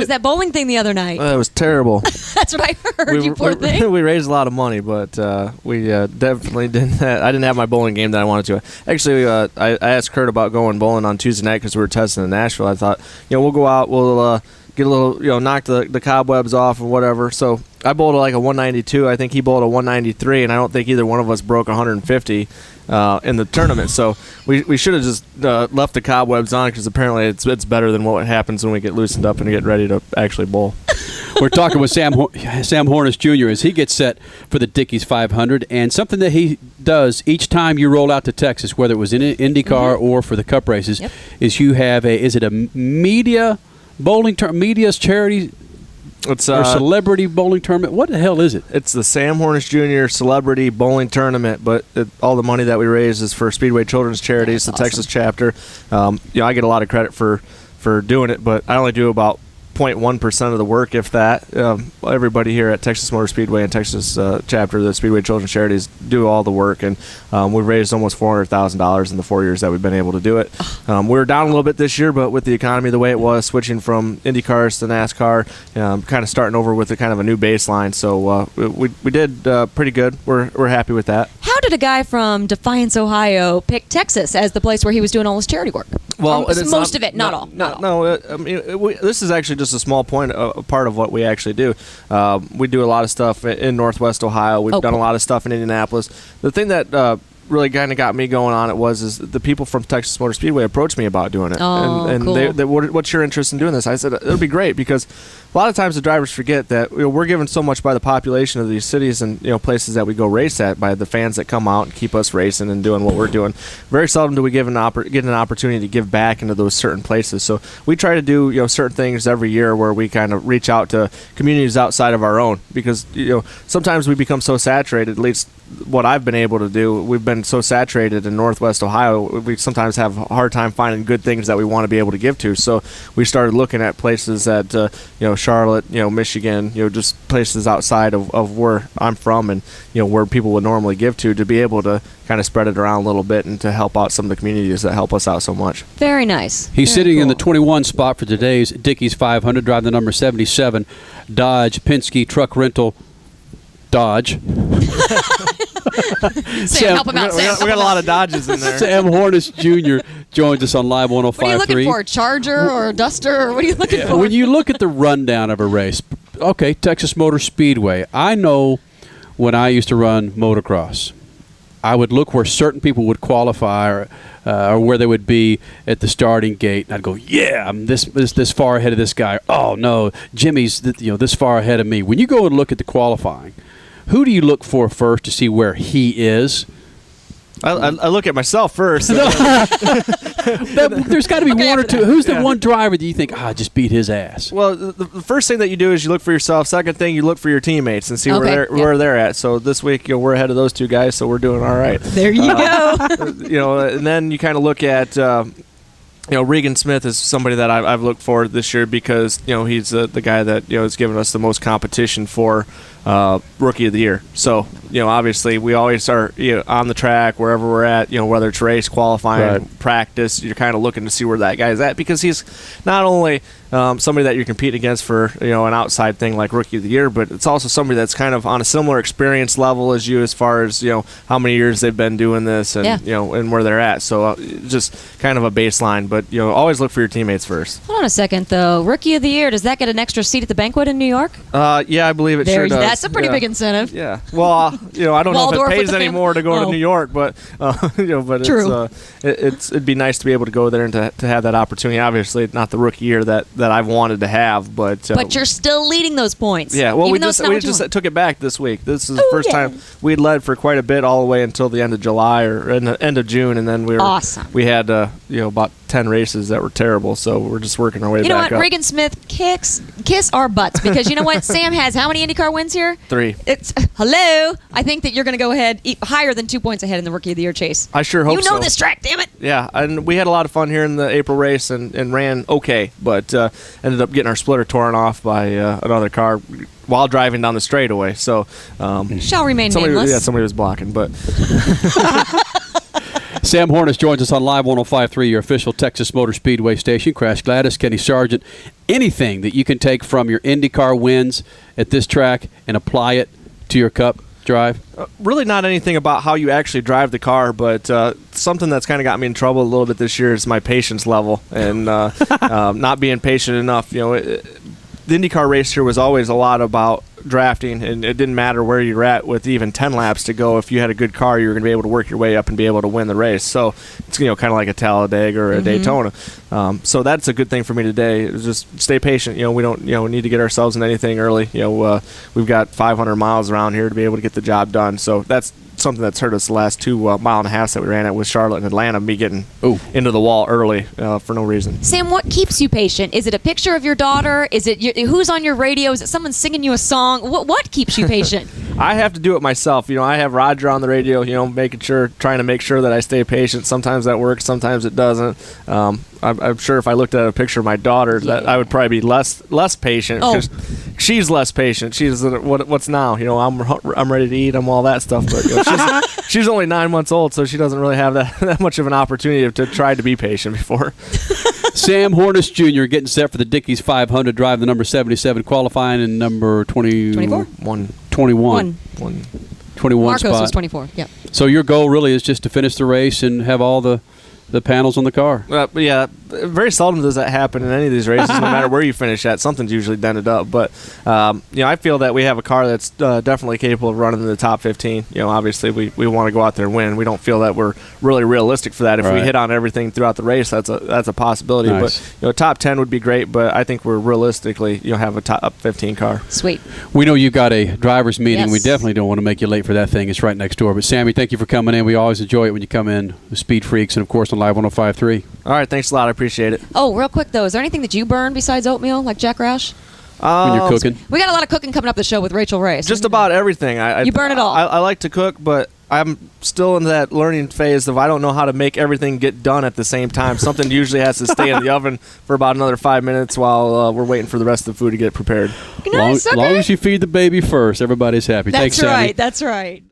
was that bowling thing the other night? It was terrible. That's what I heard, you poor thing. We raised a lot of money, but we definitely didn't. I didn't have my bowling game that I wanted to. Actually, I asked Kurt about going bowling on Tuesday night because we were testing in Nashville. I thought, we'll go out, we'll get a little, knock the cobwebs off and whatever. So I bowled like a 192. I think he bowled a 193, and I don't think either one of us broke 150 in the tournament. So we should have just left the cobwebs on because apparently it's better than what happens when we get loosened up and get ready to actually bowl. We're talking with Sam Hornish Jr. as he gets set for the Dickies 500, and something that he does each time you roll out to Texas, whether it was in IndyCar or for the Cup races, is you have is it a media bowling media's charity? It's or celebrity bowling tournament. What the hell is it? It's the Sam Hornish Jr. Celebrity Bowling Tournament, but all the money that we raise is for Speedway Children's Charities, the Texas chapter. I get a lot of credit for doing it, but I only do about 0.1% of the work, if that. Everybody here at Texas Motor Speedway and Texas chapter, the Speedway Children's Charities, do all the work, and we've raised almost $400,000 in the 4 years that we've been able to do it. We were down a little bit this year, but with the economy the way it was, switching from IndyCars to NASCAR, kind of starting over with a kind of a new baseline, so we did pretty good. We're happy with that. How did a guy from Defiance, Ohio, pick Texas as the place where he was doing all his charity work? Well, most of it, not all. No, I mean, this is actually just a small part of what we actually do. We do a lot of stuff in Northwest Ohio. We've done a lot of stuff in Indianapolis. The thing that really kind of got me going on it is the people from Texas Motor Speedway approached me about doing it. And cool. What's your interest in doing this? I said, it'll be great, because a lot of times the drivers forget that we're given so much by the population of these cities and places that we go race at, by the fans that come out and keep us racing and doing what we're doing. Very seldom do we get an opportunity to give back into those certain places. So we try to do certain things every year where we kind of reach out to communities outside of our own, because sometimes we become so saturated, at least what I've been able to do, we've been so saturated in Northwest Ohio, we sometimes have a hard time finding good things that we want to be able to give to. So we started looking at places at Charlotte, Michigan, just places outside of where I'm from, and where people would normally give to be able to kind of spread it around a little bit and to help out some of the communities that help us out so much. Very nice. He's sitting in the 21 spot for today's Dickies 500, driving the number 77 Dodge Penske truck rental Dodge. Sam, help him out, Sam. We got a lot of Dodges in there. Sam Hornish Jr. joins us on Live 105.3. What are you looking for, a Charger or a Duster, or what are you looking for? When you look at the rundown of a race, okay, Texas Motor Speedway, I know when I used to run motocross, I would look where certain people would qualify or where they would be at the starting gate, and I'd go, yeah, I'm this far ahead of this guy. Oh, no, Jimmy's this far ahead of me. When you go and look at the qualifying, who do you look for first to see where he is? I look at myself first. There's got to be one or two. Who's the one driver that you think, just beat his ass? Well, the first thing that you do is you look for yourself. Second thing, you look for your teammates and see where they're at. So this week, we're ahead of those two guys, so we're doing all right. There you go. And then you kind of look at Regan Smith is somebody that I've looked for this year, because he's the guy that has given us the most competition for Rookie of the Year. So obviously we always are on the track wherever we're at, whether it's race, qualifying, practice. You're kind of looking to see where that guy's at, because he's not only somebody that you're competing against for an outside thing like Rookie of the Year, but it's also somebody that's kind of on a similar experience level as you, as far as how many years they've been doing this and and where they're at. So just kind of a baseline, but always look for your teammates first. Hold on a second though. Rookie of the Year, does that get an extra seat at the banquet in New York? Yeah, I believe it sure does. That's a pretty big incentive. Yeah. Well, I don't know if it pays anymore to go to New York, but but true. It'd be nice to be able to go there and to have that opportunity. Obviously, not the rookie year that I've wanted to have, but you're still leading those points. Yeah. Well, we just took it back this week. This is the first time we'd led for quite a bit, all the way until the end of July or end of June, and then we had about 10 races that were terrible, so we're just working our way back up. You know what? Regan Smith, kiss our butts, because you know what? Sam has how many IndyCar wins here? 3. Hello. I think that you're going to go ahead higher than 2 points ahead in the Rookie of the Year chase. I sure hope so. You know this track, damn it. Yeah, and we had a lot of fun here in the April race and ran okay, but ended up getting our splitter torn off by another car while driving down the straightaway. So shall remain nameless. Yeah, somebody was blocking, but. Sam Hornish joins us on Live 105.3, your official Texas Motor Speedway station. Crash Gladys, Kenny Sargent. Anything that you can take from your IndyCar wins at this track and apply it to your Cup drive? Really not anything about how you actually drive the car, but something that's kind of got me in trouble a little bit this year is my patience level and not being patient enough. The IndyCar race here was always a lot about drafting, and it didn't matter where you're at with even 10 laps to go. If you had a good car, you were going to be able to work your way up and be able to win the race. So it's kind of like a Talladega or a Daytona. So that's a good thing for me today. Is just stay patient. We don't need to get ourselves in anything early. We've got 500 miles around here to be able to get the job done. So that's something that's hurt us the last 2 mile and a half that we ran at with Charlotte and Atlanta, me getting into the wall early for no reason. Sam, what keeps you patient? Is it a picture of your daughter? Is it who's on your radio? Is it someone singing you a song? What keeps you patient? I have to do it myself. I have Roger on the radio, trying to make sure that I stay patient. Sometimes that works, sometimes it doesn't. I'm sure if I looked at a picture of my daughter, that I would probably be less patient. Because she's less patient. She's what's now? I'm ready to eat. I'm all that stuff. But she's only 9 months old, so she doesn't really have that much of an opportunity to try to be patient before. Sam Hornish Jr. getting set for the Dickies 500, drive the number 77, qualifying in number 24? 21 Marcos spot. was 24, yeah. So your goal really is just to finish the race and have all the panels on the car. But yeah, very seldom does that happen in any of these races. No matter where you finish at, something's usually dented up. But I feel that we have a car that's definitely capable of running in the top 15. Obviously we want to go out there and win. We don't feel that we're really realistic for that. If we hit on everything throughout the race, that's a possibility. Nice. But top 10 would be great. But I think we're realistically have a top 15 car. Sweet. We know you've got a driver's meeting. Yes. We definitely don't want to make you late for that thing. It's right next door. But Sammy, thank you for coming in. We always enjoy it when you come in with Speed Freaks and of course on Live 105.3. All right, thanks a lot. I appreciate it. Oh, real quick though, is there anything that you burn besides oatmeal, like Jack Roush? When you're cooking? We got a lot of cooking coming up the show with Rachel Ray. Just about everything. You burn it all. I like to cook, but I'm still in that learning phase of I don't know how to make everything get done at the same time. Something usually has to stay in the oven for about another 5 minutes while we're waiting for the rest of the food to get prepared. Nice, Long as you feed the baby first, everybody's happy. That's Thanks, Sammy. right. That's right.